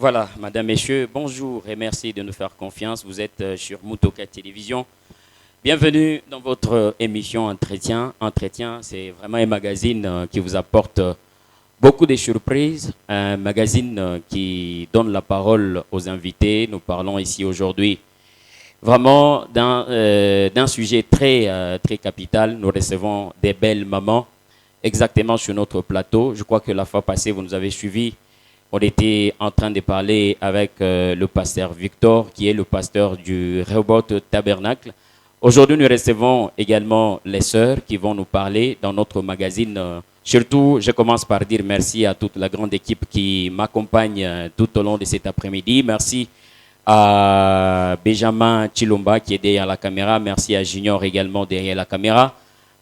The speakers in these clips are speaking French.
Voilà, madame, messieurs, bonjour et merci de nous faire confiance. Vous êtes sur Mutoka Télévision. Bienvenue dans votre émission Entretien. Entretien, c'est vraiment un magazine qui vous apporte beaucoup de surprises. Un magazine qui donne la parole aux invités. Nous parlons ici aujourd'hui vraiment d'un sujet très capital. Nous recevons des belles mamans exactement sur notre plateau. Je crois que la fois passée, vous nous avez suivis. On était en train de parler avec le pasteur Victor, qui est le pasteur du Rehoboth Tabernacle. Aujourd'hui, nous recevons également les sœurs qui vont nous parler dans notre magazine. Surtout, je commence par dire merci à toute la grande équipe qui m'accompagne tout au long de cet après-midi. Merci à Benjamin Chilomba qui est derrière la caméra. Merci à Junior également derrière la caméra.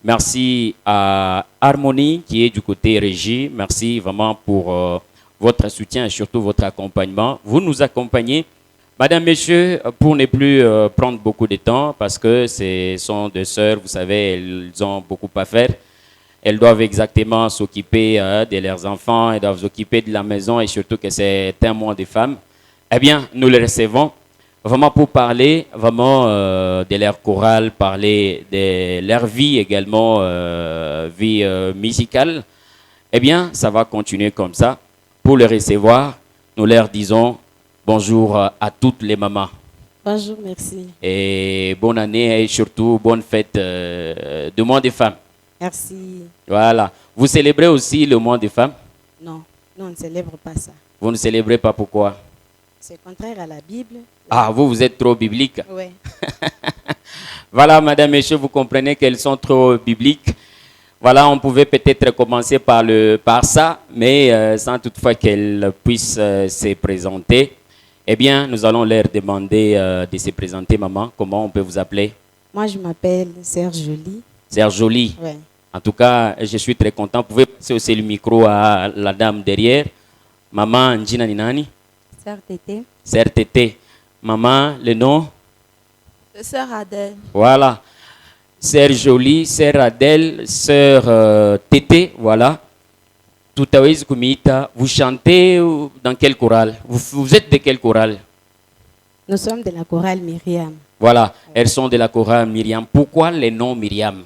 Merci à Harmonie qui est du côté régie. Merci vraiment pour votre soutien et surtout votre accompagnement. Vous nous accompagnez, madame, messieurs, pour ne plus prendre beaucoup de temps, parce que ce sont des sœurs, vous savez, elles ont beaucoup à faire. Elles doivent exactement s'occuper de leurs enfants, elles doivent s'occuper de la maison et surtout que c'est un mois de femmes. Eh bien, nous les recevons vraiment pour parler vraiment de leur chorale, parler de leur vie également, vie musicale. Eh bien, ça va continuer comme ça. Pour les recevoir, nous leur disons bonjour à toutes les mamans. Bonjour, merci. Et bonne année et surtout bonne fête du mois des femmes. Merci. Voilà. Vous célébrez aussi le mois des femmes? Non, on ne célèbre pas ça. Vous ne célébrez pas, pourquoi? C'est contraire à la Bible. Ah, vous êtes trop biblique. Oui. Voilà, madame, messieurs, vous comprenez qu'elles sont trop bibliques. Voilà, on pouvait peut-être commencer par ça, mais sans toutefois qu'elles puissent se présenter. Eh bien, nous allons leur demander de se présenter, maman. Comment on peut vous appeler? Moi, je m'appelle Sœur Jolie. Sœur Jolie. Oui. En tout cas, je suis très content. Vous pouvez passer aussi le micro à la dame derrière. Maman Njina Ninani. Sœur Tété. Sœur Tété. Maman, le nom? Sœur Adèle. Voilà. Sœur Jolie, Sœur Adèle, Sœur Tété, voilà. Tout à l'heure, vous chantez dans quel chorale? Vous êtes de quel chorale? Nous sommes de la chorale Myriam. Voilà, elles sont de la chorale Myriam. Pourquoi le nom Myriam?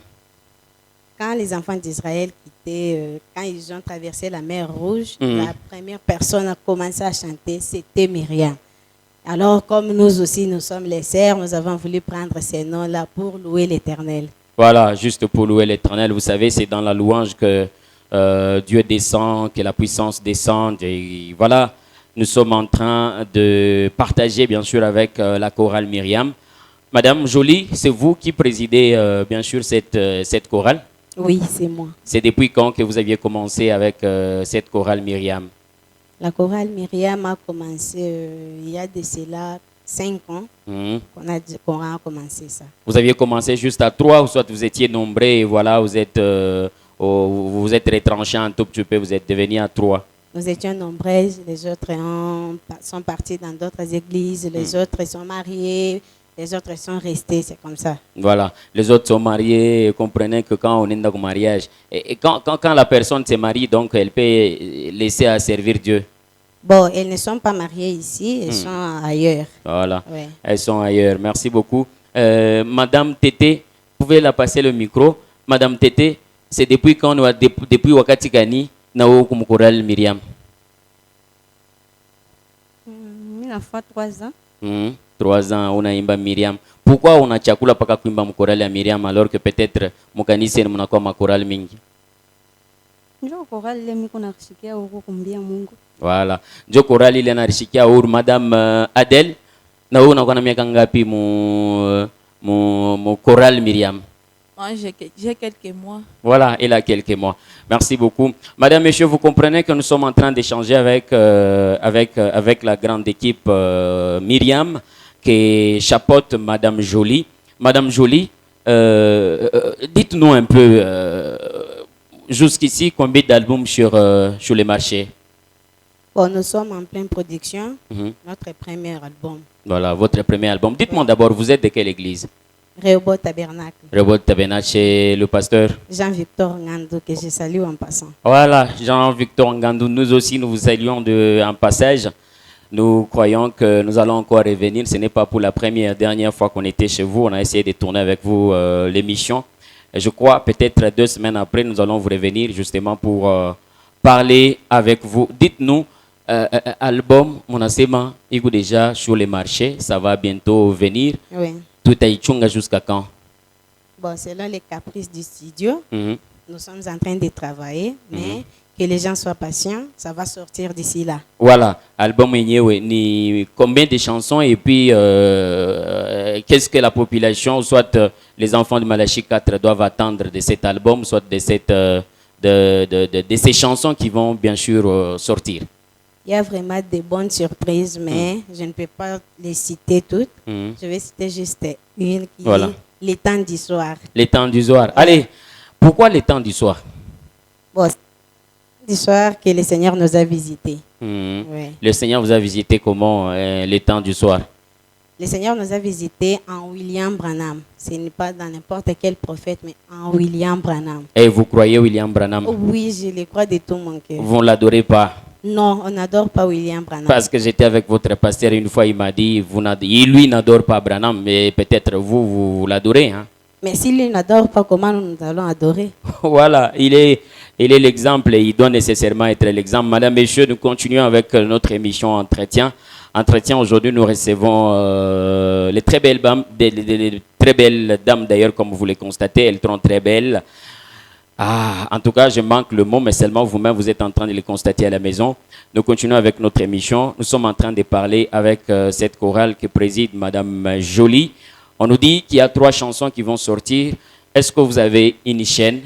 Quand les enfants d'Israël quittaient, quand ils ont traversé la mer Rouge, la première personne à commencer à chanter, c'était Myriam. Alors, comme nous aussi, nous sommes les sœurs, nous avons voulu prendre ces noms-là pour louer l'Éternel. Voilà, juste pour louer l'Éternel. Vous savez, c'est dans la louange que Dieu descend, que la puissance descend. Et voilà, nous sommes en train de partager, bien sûr, avec la chorale Myriam. Madame Jolie, c'est vous qui présidez, bien sûr, cette chorale? Oui, c'est moi. C'est depuis quand que vous aviez commencé avec cette chorale Myriam? La chorale Myriam a commencé il y a de cela 5 ans qu'on a commencé ça. Vous aviez commencé juste à 3 ou soit vous étiez nombreux et voilà, vous êtes retranchés un tout petit peu, vous êtes devenus à 3. Nous étions nombreuses, les autres sont partis dans d'autres églises, les autres sont mariés, les autres sont restés, c'est comme ça. Voilà, les autres sont mariés, et comprenez que quand on est dans le mariage, et quand la personne se marie, donc elle peut laisser à servir Dieu. Bon, elles ne sont pas mariées ici, elles sont ailleurs. Voilà, ouais. Elles sont ailleurs. Merci beaucoup. Madame Tété, vous pouvez la passer le micro. Madame Tété, c'est depuis quand nous depuis Wakati Gani, nous comme chorale Myriam? Il a fait 3 ans. 3 ans, on a imba Myriam. Pourquoi on a chakula paka kuimba mkorale ya Myriam alors que peut-être mukanise mnakuwa makorale mingi? Ndio chorale ile miko nakushikia huko kumbia Mungu. Voilà. Ndio chorale ile narishikia huru. Madame Adèle, na wewe unakuwa na miaka ngapi mu chorale Myriam? Moi j'ai quelques mois. Voilà, elle a quelques mois. Merci beaucoup. Madame, messieurs, vous comprenez que nous sommes en train d'échanger avec la grande équipe Myriam qui chapeaute Madame Jolie. Madame Jolie, dites-nous un peu, jusqu'ici, combien d'albums sur les marchés? Bon, nous sommes en pleine production, notre premier album. Voilà, votre premier album. Dites-moi d'abord, vous êtes de quelle église? Rehoboth Tabernacle. Rehoboth Tabernacle, chez le pasteur Jean-Victor Ngandou, que je salue en passant. Voilà, Jean-Victor Ngandou, nous aussi, nous vous saluons en passage. Nous croyons que nous allons encore revenir. Ce n'est pas pour la dernière fois qu'on était chez vous. On a essayé de tourner avec vous l'émission. Et je crois peut-être 2 semaines après, nous allons vous revenir justement pour parler avec vous. Dites-nous, album, mon enseignement, il est déjà sur les marchés. Ça va bientôt venir. Oui. Tout est chunga jusqu'à quand? Bon, selon les caprices du studio, nous sommes en train de travailler, mais que les gens soient patients, ça va sortir d'ici là. Voilà, album ni combien de chansons et puis qu'est-ce que la population, soit les enfants de Malachi 4 doivent attendre de cet album, soit de ces chansons qui vont bien sûr sortir. Il y a vraiment de bonnes surprises, mais je ne peux pas les citer toutes. Je vais citer juste une qui est Les temps du soir. Les temps du soir. Allez, pourquoi les temps du soir? Bon, du soir que le Seigneur nous a visités. Ouais. Le Seigneur vous a visité comment les temps du soir? Le Seigneur nous a visités en William Branham. Ce n'est pas dans n'importe quel prophète, mais en William Branham. Et vous croyez William Branham? Oui, je le crois de tout mon cœur. Vous ne l'adorez pas? Non, on n'adore pas William Branham. Parce que j'étais avec votre pasteur une fois, il m'a dit, lui n'adore pas Branham, mais peut-être vous l'adorez. Hein? Mais s'il ne n'adore pas, comment nous allons adorer? Voilà, il est l'exemple et il doit nécessairement être l'exemple. Madame, Messieurs, nous continuons avec notre émission Entretien. Entretien, aujourd'hui, nous recevons les très belles dames, d'ailleurs, comme vous les constatez, elles sont très belles. En tout cas, je manque le mot, mais seulement vous-même, vous êtes en train de le constater à la maison. Nous continuons avec notre émission. Nous sommes en train de parler avec cette chorale que préside Madame Jolie. On nous dit qu'il y a 3 chansons qui vont sortir. Est-ce que vous avez une chaîne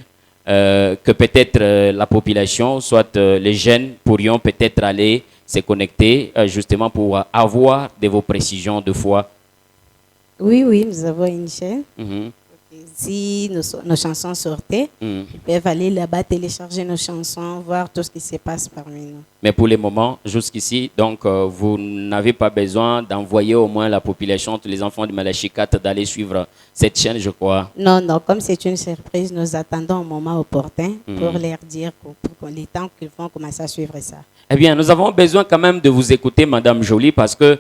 que peut-être la population, soit les jeunes, pourrions peut-être aller se connecter justement pour avoir de vos précisions de foi? Oui, nous avons une chaîne. Si nos chansons sortaient, ils peuvent aller là-bas télécharger nos chansons, voir tout ce qui se passe parmi nous. Mais pour le moment, jusqu'ici, donc vous n'avez pas besoin d'envoyer au moins la population, tous les enfants de Malachi 4, d'aller suivre cette chaîne, je crois. Non, comme c'est une surprise, nous attendons un moment opportun pour leur dire pour les temps qu'ils vont commencer à suivre ça. Eh bien, nous avons besoin quand même de vous écouter, Madame Jolie, parce que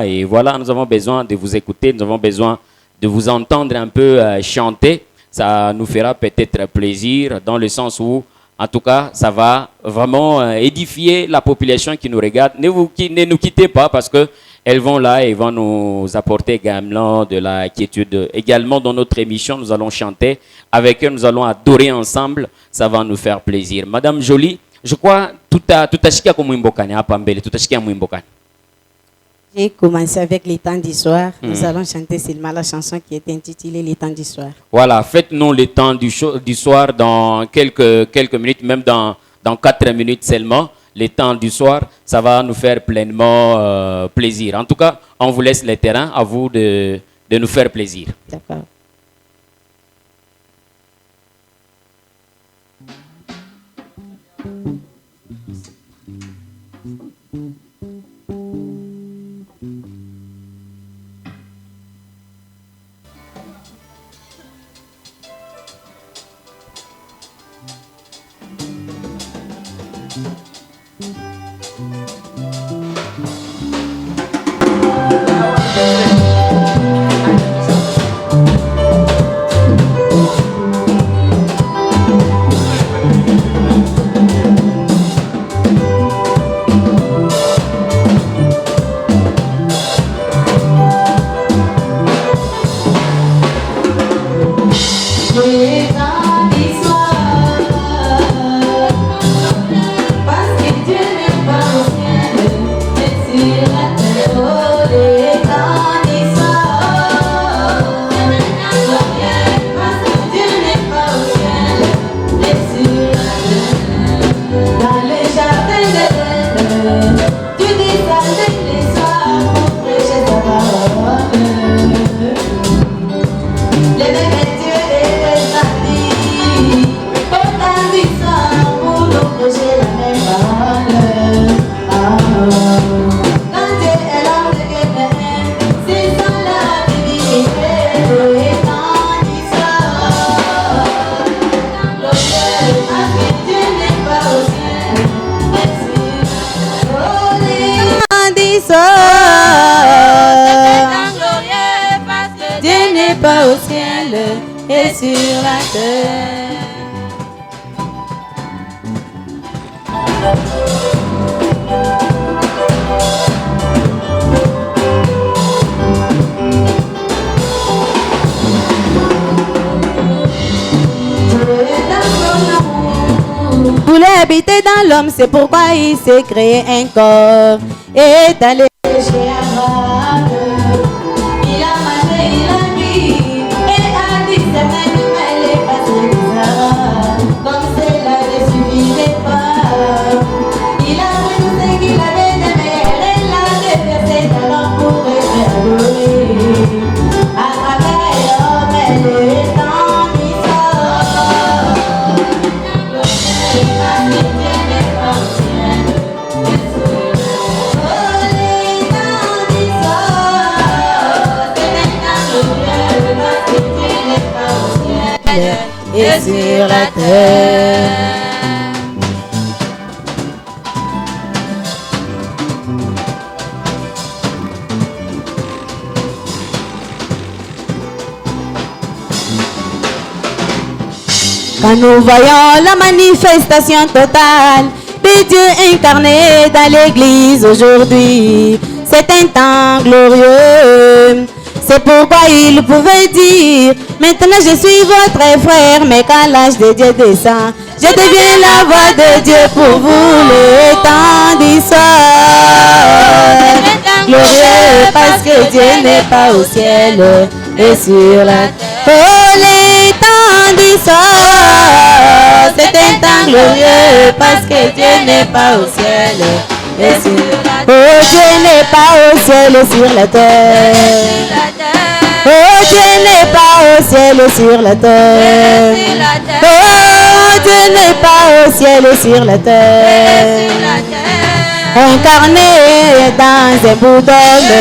et voilà, nous avons besoin de vous écouter, nous avons besoin de vous entendre un peu chanter. Ça nous fera peut-être plaisir dans le sens où, en tout cas, ça va vraiment édifier la population qui nous regarde. Ne nous quittez pas parce que elles vont là et vont nous apporter également de la quiétude. Également, dans notre émission, nous allons chanter. Avec eux, nous allons adorer ensemble. Ça va nous faire plaisir. Madame Jolie, je crois tout a comme J'ai commencé avec les temps du soir. Nous allons chanter seulement la chanson qui est intitulée Les temps du soir. Voilà, faites-nous les temps du soir dans quelques minutes, même dans 4 minutes seulement. Les temps du soir, ça va nous faire pleinement plaisir. En tout cas, on vous laisse le terrain, à vous de nous faire plaisir. D'accord. Parce que Dieu n'est pas aussi sur la terre. Voulait habiter dans l'homme, c'est pourquoi il s'est créé un corps. Et est allé chez Abraham. Il a mangé, il a bu, et a dit c'est même elle est passée de Sarah. Comme cela ne suffisait pas, il a pris tout ce qu'il avait aimé, et l'a déversé dans l'homme pour révéler. À travers l'homme, elle est en histoire. Et sur la terre. Quand nous voyons la manifestation totale de Dieu incarné dans l'église aujourd'hui, c'est un temps glorieux. C'est pourquoi il pouvait dire, maintenant je suis votre frère, mais quand l'âge de Dieu descend, je deviens la voix de Dieu pour vous, le temps d'histoire. Glorieux parce que Dieu n'est pas au ciel et sur la terre. Oh, les temps d'histoire, c'est un temps glorieux parce que Dieu n'est pas au ciel et sur la terre. Oh, Dieu n'est pas au ciel et sur la terre. Oh, Dieu n'est pas au ciel et sur la terre. Oh, Dieu n'est pas au ciel et sur la terre. Incarné dans un bout d'homme,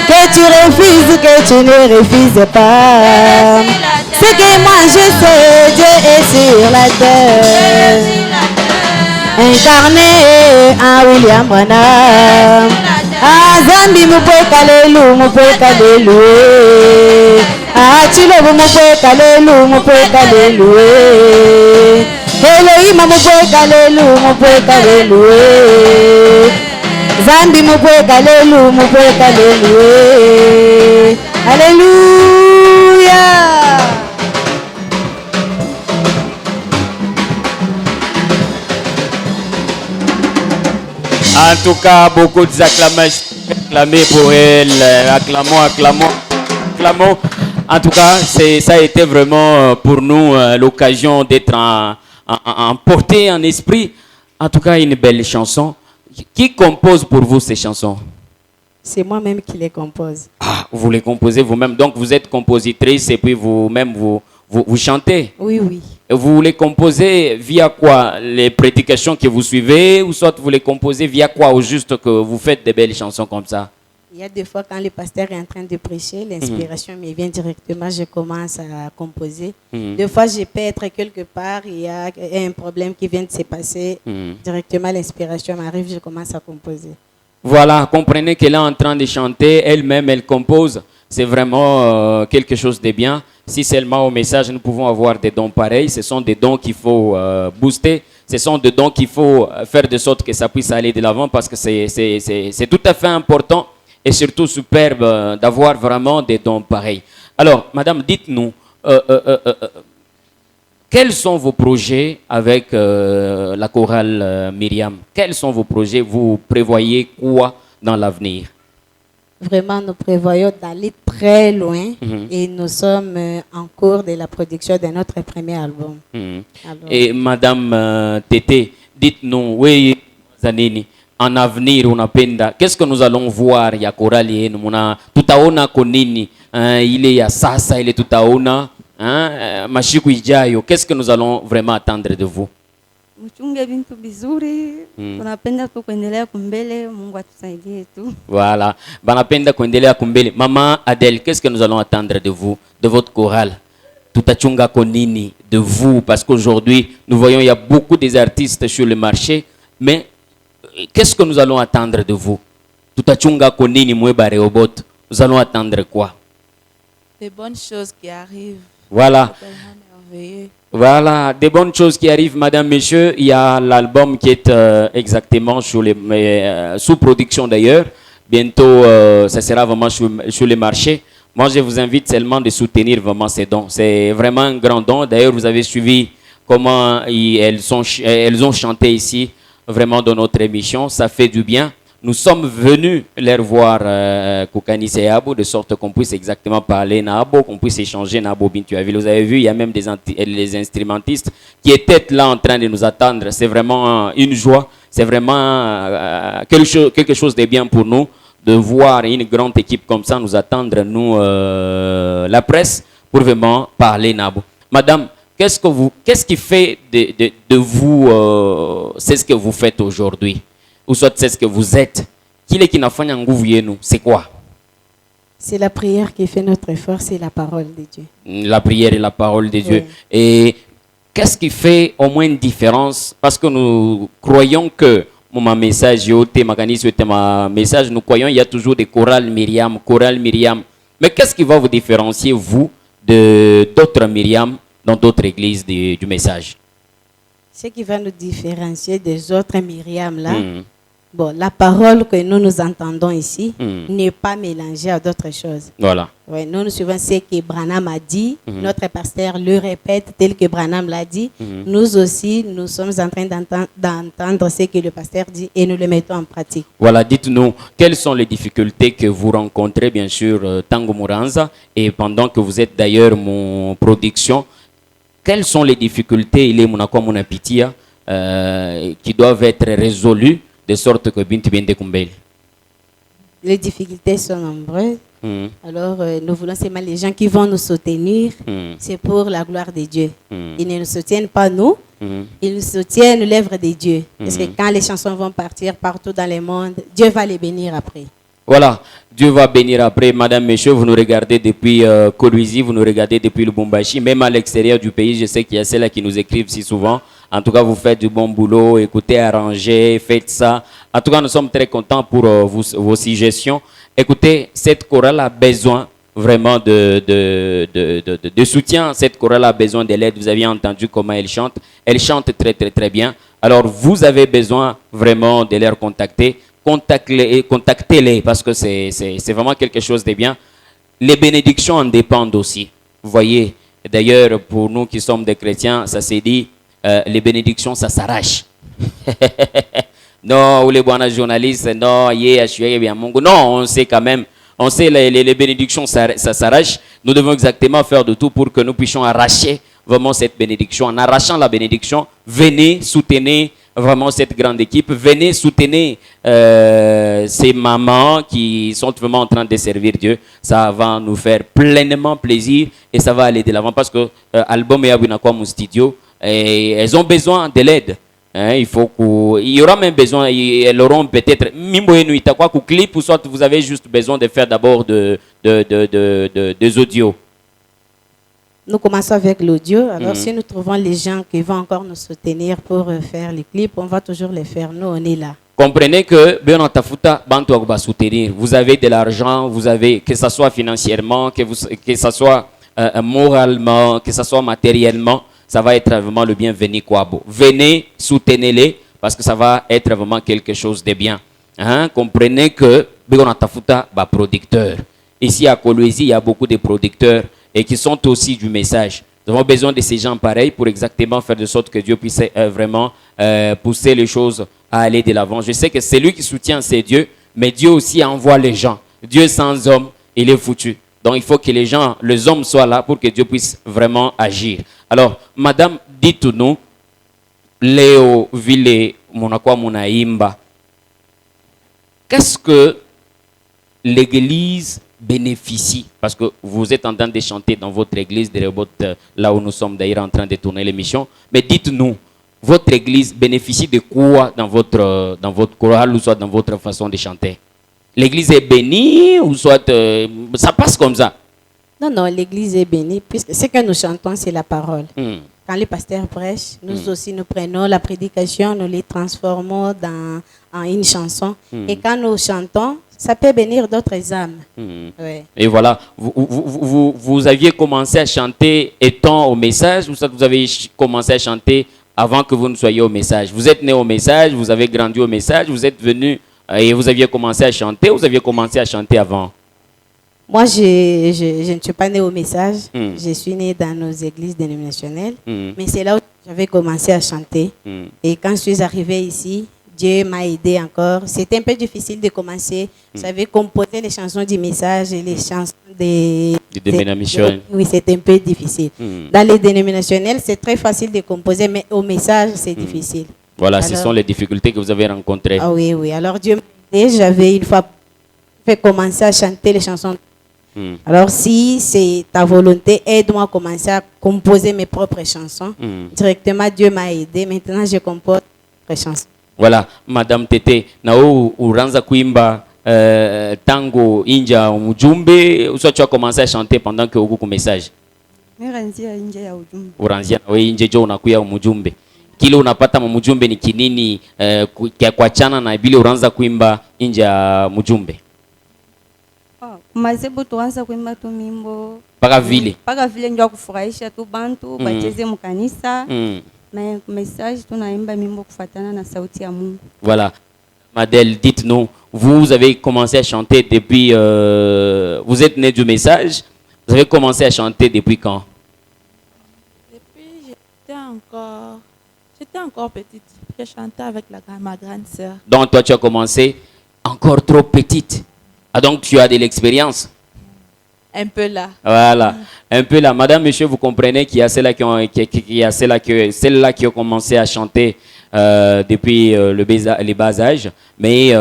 que tu refuses, que tu ne refuses pas. Ce que moi je sais, Dieu est sur la terre. Incarné en William Branham. Ah, Zambi mupwe kalelu, mupwe kalelu. Ah, Chilobu mupwe kalelu, mupwe kalelu. Elohim mupwe kalelu, mupwe kalelu. Zambi mupwe kalelu, mupwe kalelu. Alléluia. En tout cas, beaucoup d'acclamations pour elle. Acclamons. En tout cas, ça a été vraiment pour nous l'occasion d'être emporté en esprit. En tout cas, une belle chanson. Qui compose pour vous ces chansons? C'est moi-même qui les compose. Ah, vous les composez vous-même. Donc, vous êtes compositrice et puis vous-même, vous chantez? Oui, oui. Et vous les composez via quoi? Les prédications que vous suivez, ou soit vous les composez via quoi, au juste que vous faites des belles chansons comme ça? Il y a des fois quand le pasteur est en train de prêcher, l'inspiration me vient directement, je commence à composer. Des fois, je peux être quelque part, il y a un problème qui vient de se passer, directement l'inspiration m'arrive, je commence à composer. Voilà, comprenez qu'elle est en train de chanter, elle-même, elle compose. C'est vraiment quelque chose de bien. Si seulement au message, nous pouvons avoir des dons pareils, ce sont des dons qu'il faut booster. Ce sont des dons qu'il faut faire de sorte que ça puisse aller de l'avant parce que c'est tout à fait important et surtout superbe d'avoir vraiment des dons pareils. Alors, madame, dites-nous, quels sont vos projets avec la chorale Myriam? Quels sont vos projets? Vous prévoyez quoi dans l'avenir? Vraiment, nous prévoyons d'aller très loin et nous sommes en cours de la production de notre premier album. Alors, et madame Tété, dites-nous, oui, Zanini, en avenir, unapenda, qu'est-ce que nous allons voir ya chorale yenu? Tutaona konini? Ile ya sasa, ile tutaona mashiku ijayo. Qu'est-ce que nous allons vraiment attendre de vous? Mchunge vitu vizuri, tunapenda tu kuendelea kumbele, Mungu atusaidie tu. Voilà, banapenda kuendelea kumbele. Maman Adèle, qu'est-ce que nous allons attendre de vous, de votre chorale? Tutachunga konini de vous, parce qu'aujourd'hui, nous voyons il y a beaucoup des artistes sur le marché, mais qu'est-ce que nous allons attendre de vous? Tutachunga konini mweba Rehoboth, nous allons attendre quoi? Des bonnes choses qui arrivent. Voilà. Voilà, des bonnes choses qui arrivent, madame, messieurs. Il y a l'album qui est exactement sous production d'ailleurs. Bientôt, ça sera vraiment sur les marchés. Moi, je vous invite seulement de soutenir vraiment ces dons. C'est vraiment un grand don. D'ailleurs, vous avez suivi comment elles ont chanté ici, vraiment dans notre émission. Ça fait du bien. Nous sommes venus les voir Koukani Seyabo, de sorte qu'on puisse exactement parler Nabo, qu'on puisse échanger Nabo Bintuaville. Vous avez vu, il y a même les instrumentistes qui étaient là en train de nous attendre. C'est vraiment une joie, c'est vraiment quelque chose de bien pour nous de voir une grande équipe comme ça nous attendre, nous, la presse, pour vraiment parler Nabo. Madame, qu'est-ce qui fait de vous, c'est ce que vous faites aujourd'hui? Ou soit c'est ce que vous êtes. C'est quoi? C'est la prière qui fait notre effort, c'est la parole de Dieu. La prière et la parole de Dieu. Et qu'est-ce qui fait au moins une différence? Parce que nous croyons que mon message, nous croyons qu'il y a toujours des chorales Myriam. Mais qu'est-ce qui va vous différencier, vous, de d'autres Myriam dans d'autres églises du message? Ce qui va nous différencier des autres Myriam là, bon, la parole que nous entendons ici n'est pas mélangée à d'autres choses. Voilà. Ouais, nous suivons ce que Branham a dit. Notre pasteur le répète tel que Branham l'a dit. Nous aussi, nous sommes en train d'entendre ce que le pasteur dit et nous le mettons en pratique. Voilà, dites-nous, quelles sont les difficultés que vous rencontrez, bien sûr, Tango Muranza, et pendant que vous êtes d'ailleurs mon production, quelles sont les difficultés qui doivent être résolues de sorte que Bintu Bende Kumbele? Les difficultés sont nombreuses. Alors, nous voulons seulement les gens qui vont nous soutenir. C'est pour la gloire de Dieu. Ils ne nous soutiennent pas nous. Ils nous soutiennent l'œuvre de Dieu. Parce que quand les chansons vont partir partout dans le monde, Dieu va les bénir après. Voilà, Dieu va bénir après. Madame, messieurs, vous nous regardez depuis Kolwezi, vous nous regardez depuis Lubumbashi, même à l'extérieur du pays. Je sais qu'il y a celles qui nous écrivent si souvent. En tout cas, vous faites du bon boulot, écoutez, arrangez, faites ça. En tout cas, nous sommes très contents pour vos suggestions. Écoutez, cette chorale a besoin vraiment de soutien. Cette chorale a besoin de l'aide. Vous avez entendu comment elle chante. Elle chante très, très, très bien. Alors, vous avez besoin vraiment de les contacter. Contactez-les parce que c'est vraiment quelque chose de bien. Les bénédictions en dépendent aussi. Vous voyez, d'ailleurs, pour nous qui sommes des chrétiens, ça s'est dit, les bénédictions, ça s'arrache. Non, ou les bons journalistes, non, non, on sait quand même, on sait les bénédictions, ça s'arrache. Nous devons exactement faire de tout pour que nous puissions arracher vraiment cette bénédiction. En arrachant la bénédiction, venez, soutenez vraiment cette grande équipe. Venez soutenir ces mamans qui sont vraiment en train de servir Dieu. Ça va nous faire pleinement plaisir et ça va aller de l'avant parce que l'album est à mon studio et elles ont besoin de l'aide. Hein, il y aura même besoin, elles auront peut-être, clip ou soit vous avez juste besoin de faire d'abord des audios. Nous commençons avec l'audio. Alors, si nous trouvons les gens qui vont encore nous soutenir pour faire les clips, on va toujours les faire. Nous, on est là. Comprenez que soutenir. Vous avez de l'argent, vous avez, que ce soit financièrement, que ce soit moralement, que ce soit matériellement, ça va être vraiment le bienvenu. Venez, soutenez-les, parce que ça va être vraiment quelque chose de bien. Hein? Comprenez que producteur. Ici à Kolwezi, il y a beaucoup de producteurs et qui sont aussi du message. Nous avons besoin de ces gens pareils pour exactement faire de sorte que Dieu puisse vraiment pousser les choses à aller de l'avant. Je sais que c'est lui qui soutient, c'est Dieu, mais Dieu aussi envoie les gens. Dieu sans homme, il est foutu. Donc il faut que les hommes soient là pour que Dieu puisse vraiment agir. Alors, madame, dites-nous, Léo Ville Monakwa Munaimba, qu'est-ce que l'église bénéficie, parce que vous êtes en train de chanter dans votre église, là où nous sommes d'ailleurs en train de tourner l'émission, mais dites-nous, votre église bénéficie de quoi dans votre chorale ou soit dans votre façon de chanter? L'église est bénie ou soit ça passe comme ça? Non, l'église est bénie, puisque ce que nous chantons, c'est la parole. Quand les pasteurs prêchent, nous aussi, nous prenons la prédication, nous les transformons en une chanson. Et quand nous chantons, ça peut bénir d'autres âmes. Ouais. Et voilà, vous aviez commencé à chanter étant au message, ou ça vous avez commencé à chanter avant que vous ne soyez au message? Vous êtes né au message, vous avez grandi au message, vous êtes venu et vous aviez commencé à chanter, ou vous aviez commencé à chanter avant? Moi, je ne suis pas née au message. Je suis née dans nos églises dénominationnelles. Mais c'est là où j'avais commencé à chanter. Et quand je suis arrivée ici, Dieu m'a aidé encore. C'était un peu difficile de commencer. Vous savez, composer les chansons du message et les chansons des dénominations. Oui, c'est un peu difficile. Dans les dénominationnels, c'est très facile de composer, mais au message, c'est difficile. Voilà, Alors, ce sont les difficultés que vous avez rencontrées. Ah oui, oui. Alors Dieu m'a aidé. J'avais une fois fait commencer à chanter les chansons. Alors si c'est ta volonté, aide-moi à commencer à composer mes propres chansons. Directement, Dieu m'a aidé. Maintenant, je compose mes chansons. Voilà, Madame Tete, nao uranza kuimba tango inja mujumbe, ou soit tu as commencé à chanter pendant que uko message? Niranzia nje ya ujumbe. Uranzia we inje jo unakuya mujumbe. Kile unapata mujumbe ni kinini kuachana na vile uranza kuimba inja mujumbe? Kumazebu tuanza kuimba tu mimbo. Paka vile ndio kufurahisha tu bantu, bacheze mkanisa. Mais message tunaimba mimbo kufatana na sauti ya Mungu. Voilà. Madel, dites-nous, vous avez commencé à chanter depuis vous êtes né du message. Vous avez commencé à chanter depuis quand? Depuis j'étais encore petite. Je chantais avec ma grande sœur. Donc toi tu as commencé encore trop petite. Ah, donc tu as de l'expérience? Un peu là. Voilà, un peu là. Madame, monsieur, vous comprenez qu'il y a celles-là qui ont commencé à chanter depuis les bas âges, mais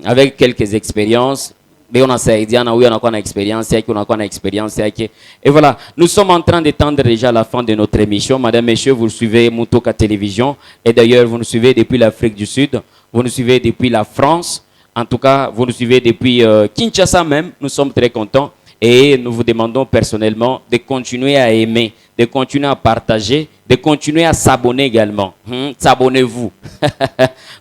avec quelques expériences. Mais on a ça, on a une expérience, et voilà, nous sommes en train d'étendre déjà la fin de notre émission. Madame, monsieur, vous suivez Mutoka Télévision, et d'ailleurs, vous nous suivez depuis l'Afrique du Sud, vous nous suivez depuis la France, en tout cas, vous nous suivez depuis Kinshasa même. Nous sommes très contents. Et nous vous demandons personnellement de continuer à aimer, de continuer à partager, de continuer à s'abonner également. S'abonnez-vous.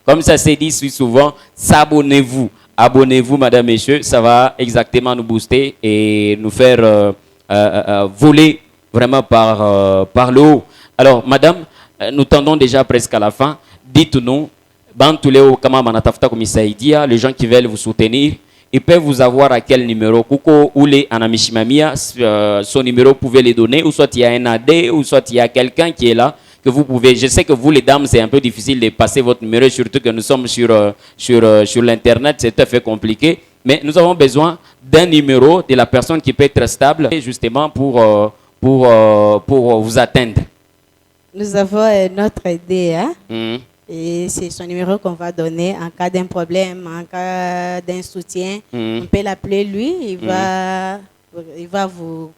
Comme ça s'est dit souvent, s'abonnez-vous. Abonnez-vous, madame, messieurs. Ça va exactement nous booster et nous faire voler vraiment par le haut. Alors, madame, nous tendons déjà presque à la fin. Dites-nous, les gens qui veulent vous soutenir, ils peuvent vous avoir à quel numéro? Kuko Oule Anamishimamia, son numéro, vous pouvez les donner, ou soit il y a un AD, ou soit il y a quelqu'un qui est là, que vous pouvez. Je sais que vous, les dames, c'est un peu difficile de passer votre numéro, surtout que nous sommes sur l'Internet, c'est tout à fait compliqué. Mais nous avons besoin d'un numéro de la personne qui peut être stable, justement pour vous atteindre. Nous avons notre DA. Et c'est son numéro qu'on va donner en cas d'un problème, en cas d'un soutien. On peut l'appeler lui, il va vous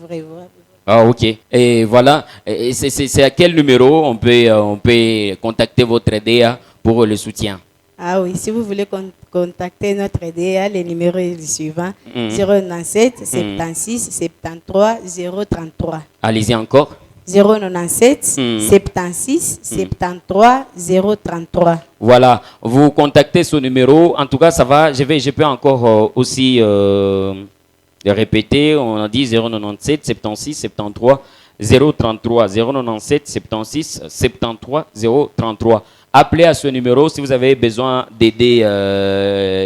revoir. Ah, ok. Et voilà, c'est à quel numéro on peut contacter votre DA pour le soutien? Ah oui, si vous voulez contacter notre DA, le numéro est le suivant: 097 76 73 033. Allez-y encore. 097 76 73 033. Voilà, vous contactez ce numéro. En tout cas, ça va. Je peux encore aussi répéter. On a dit 097 76 73 033. 097 76 73 033. Appelez à ce numéro si vous avez besoin d'aider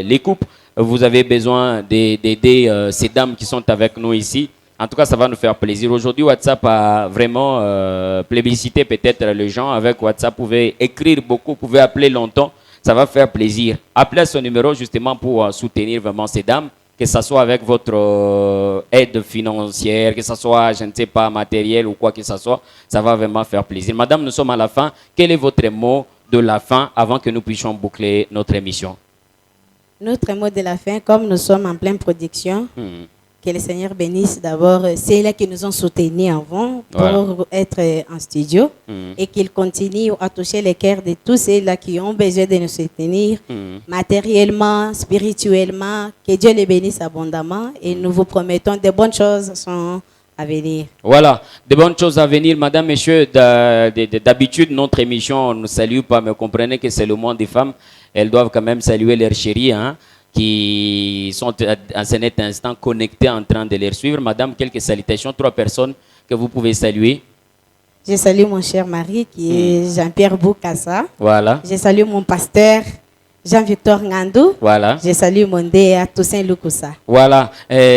les couples. Vous avez besoin d'aider ces dames qui sont avec nous ici. En tout cas, ça va nous faire plaisir. Aujourd'hui, WhatsApp a vraiment plébiscité peut-être les gens. Avec WhatsApp, vous pouvez écrire beaucoup, vous pouvez appeler longtemps. Ça va faire plaisir. Appelez à ce numéro justement pour soutenir vraiment ces dames, que ce soit avec votre aide financière, que ce soit, je ne sais pas, matériel ou quoi que ce soit. Ça va vraiment faire plaisir. Madame, nous sommes à la fin. Quel est votre mot de la fin avant que nous puissions boucler notre émission? Notre mot de la fin, comme nous sommes en pleine production, que le Seigneur bénisse d'abord ceux-là qui nous ont soutenus avant pour être en studio et qu'il continue à toucher les cœurs de tous ceux-là qui ont besoin de nous soutenir matériellement, spirituellement. Que Dieu les bénisse abondamment et nous vous promettons de bonnes choses sont à venir. Voilà, de bonnes choses à venir. Madame, messieurs, d'habitude, notre émission, on ne salue pas, mais comprenez que c'est le monde des femmes. Elles doivent quand même saluer leur chérie, hein. qui sont à cet instant connectés en train de les suivre. Madame, quelques salutations, 3 personnes que vous pouvez saluer. Je salue mon cher mari qui est Jean-Pierre Boukassa. Voilà. Je salue mon pasteur Jean-Victor Ngandou. Voilà. Je salue mon déa Toussaint Lukusa. Voilà.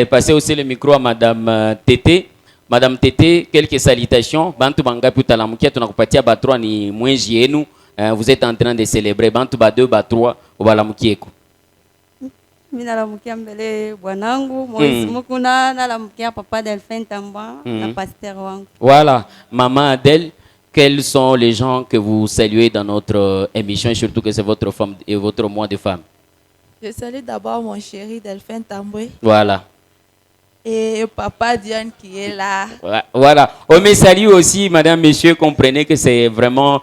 Passez aussi le micro à Madame Tété. Madame Tété, quelques salutations. Bantu banga putalamukia tunakupatia ba3 ni mwenji yenu. Vous êtes en train de célébrer Bantu ba2 ba3 ubalamukieko. Mina lamukia mbele bwanangu Moïse Mukuna na lamukia papa Delphin Tamba na pasteur wangu. Voilà, maman Adèle, quels sont les gens que vous saluez dans notre émission et surtout que c'est votre femme et votre mois de femme? Je salue d'abord mon chéri Delphin Tamboué. Voilà. Et papa Diane qui est là. Voilà. On me salue aussi, madame, monsieur, comprenez que c'est vraiment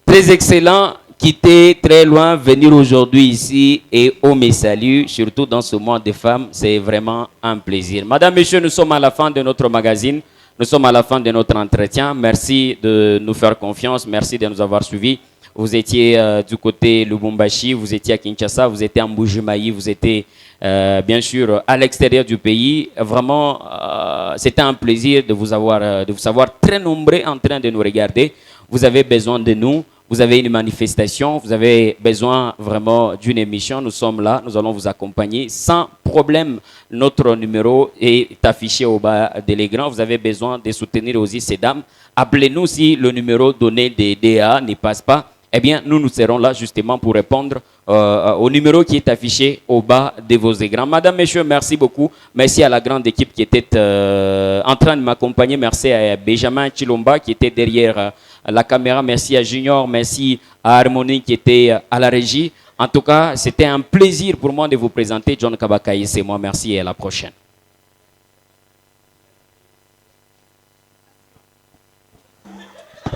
très excellent. Quitter très loin, venir aujourd'hui ici et on me salue, surtout dans ce mois de femmes, c'est vraiment un plaisir. Madame, Monsieur, nous sommes à la fin de notre magazine, nous sommes à la fin de notre entretien. Merci de nous faire confiance, merci de nous avoir suivis. Vous étiez du côté Lubumbashi, vous étiez à Kinshasa, vous étiez à Mbujimayi, vous étiez bien sûr à l'extérieur du pays. Vraiment, c'était un plaisir de vous savoir très nombreux en train de nous regarder. Vous avez besoin de nous. Vous avez une manifestation, vous avez besoin vraiment d'une émission, nous sommes là, nous allons vous accompagner sans problème. Notre numéro est affiché au bas de l'écran. Vous avez besoin de soutenir aussi ces dames. Appelez-nous si le numéro donné des DA ne passe pas. Eh bien, nous serons là justement pour répondre au numéro qui est affiché au bas de vos écrans. Madame, messieurs, merci beaucoup. Merci à la grande équipe qui était en train de m'accompagner. Merci à Benjamin Chilomba qui était derrière la caméra. Merci à Junior. Merci à Harmonie qui était à la régie. En tout cas, c'était un plaisir pour moi de vous présenter John Kabakayi. C'est moi. Merci et à la prochaine.